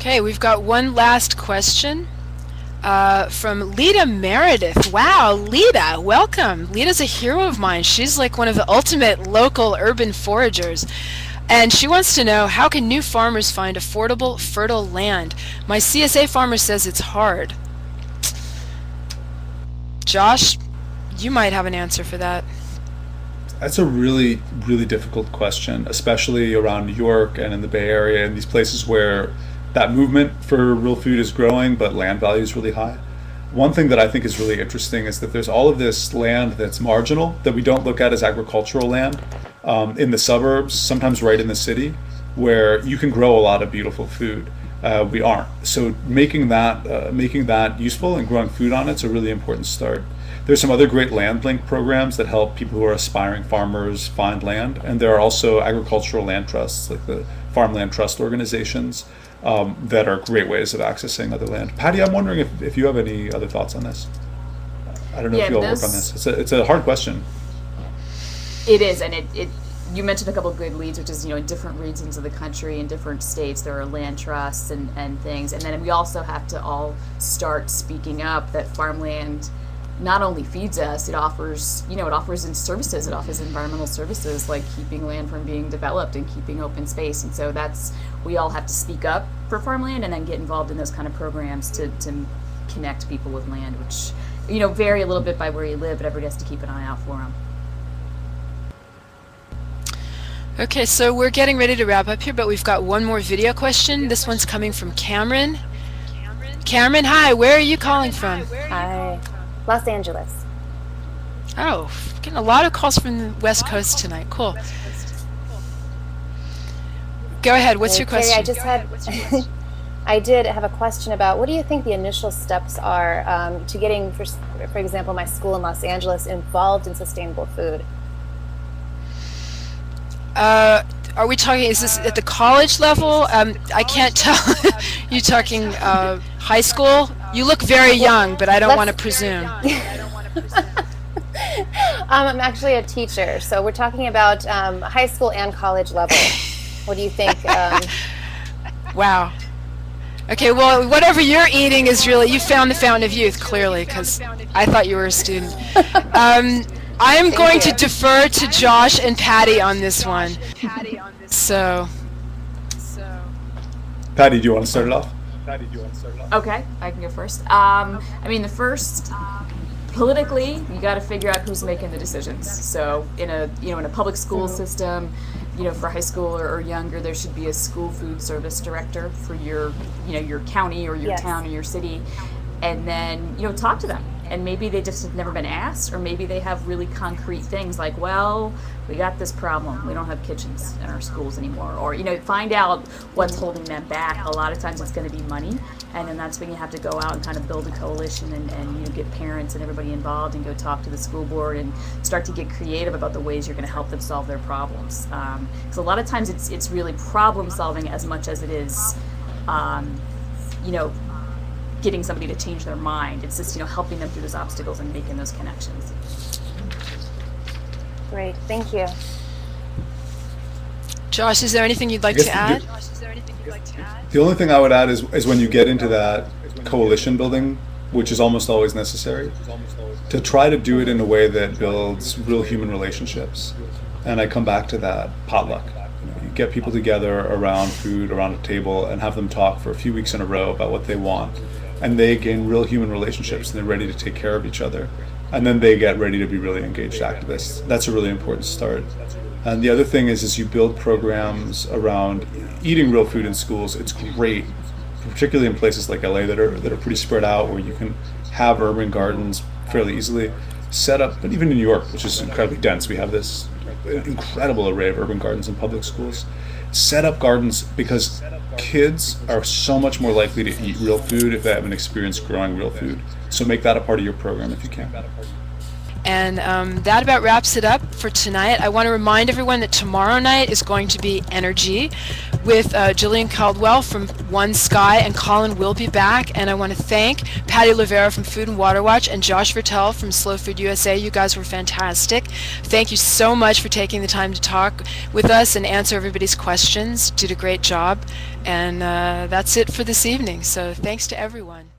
Okay, we've got one last question from Lita Meredith. Wow, Lita, welcome. Lita's a hero of mine. She's like one of the ultimate local urban foragers. And she wants to know, how can new farmers find affordable, fertile land? My CSA farmer says it's hard. Josh, you might have an answer for that. That's a really, really difficult question, especially around New York and in the Bay Area and these places where that movement for real food is growing, but land value is really high. One thing that I think is really interesting is that there's all of this land that's marginal that we don't look at as agricultural land in the suburbs, sometimes right in the city, where you can grow a lot of beautiful food. We aren't. So making that useful and growing food on it's a really important start. There's some other great land link programs that help people who are aspiring farmers find land, and there are also agricultural land trusts like the farmland trust organizations that are great ways of accessing other land. Patty, I'm wondering if you have any other thoughts on this. I don't know if you all work on this. It's a hard question. It is, and you mentioned a couple of good leads, which is, in different regions of the country, in different states, there are land trusts and things. And then we also have to all start speaking up that farmland not only feeds us, it offers in services. It offers environmental services like keeping land from being developed and keeping open space. And so we all have to speak up for farmland and then get involved in those kind of programs to connect people with land, which, vary a little bit by where you live, but everybody has to keep an eye out for them. Okay, so we're getting ready to wrap up here, but we've got one more video question. This one's coming from Cameron. Cameron, hi, where are you calling from? Hi, Los Angeles. Oh, getting a lot of calls from the West Coast tonight. Cool. Go ahead, what's your question? Carrie, I did have a question about, what do you think the initial steps are to getting, for example, my school in Los Angeles involved in sustainable food? Are we talking, is this at the college level? I can't tell. You talking high school? You look very young, but I don't want to presume. I'm actually a teacher, so we're talking about high school and college level. What do you think? Wow. Okay, well, whatever you're eating is really, you found the fountain of youth, clearly, because I thought you were a student. I am going to defer to Josh and Patty on this one. So. Patty, do you want to start it off? Okay, I can go first. Politically, you got to figure out who's making the decisions. So in a public school system, for high school or younger, there should be a school food service director for your county or your town or your city, and then talk to them. And maybe they just have never been asked, or maybe they have really concrete things like, well, we got this problem. We don't have kitchens in our schools anymore. Or, find out what's holding them back. A lot of times it's going to be money. And then that's when you have to go out and kind of build a coalition and get parents and everybody involved and go talk to the school board and start to get creative about the ways you're going to help them solve their problems. Because a lot of times it's really problem solving as much as it is, getting somebody to change their mind. It's just, helping them through those obstacles and making those connections. Great, thank you. Josh, is there anything you'd like to add? The only thing I would add is when you get into that coalition building, which is almost always necessary, to try to do it in a way that builds real human relationships. And I come back to that potluck. You get people together around food, around a table, and have them talk for a few weeks in a row about what they want. And they gain real human relationships, and they're ready to take care of each other. And then they get ready to be really engaged activists. That's a really important start. And the other thing is you build programs around eating real food in schools. It's great, particularly in places like LA that are pretty spread out, where you can have urban gardens fairly easily set up. But even in New York, which is incredibly dense, we have this incredible array of urban gardens in public schools. Set up gardens, because kids are so much more likely to eat real food if they have an experience growing real food. So make that a part of your program if you can. And that about wraps it up for tonight. I want to remind everyone that tomorrow night is going to be Energy with Jillian Caldwell from One Sky, and Colin will be back. And I want to thank Patty Lavera from Food and Water Watch and Josh Vertel from Slow Food USA. You guys were fantastic. Thank you so much for taking the time to talk with us and answer everybody's questions. Did a great job. And that's it for this evening. So thanks to everyone.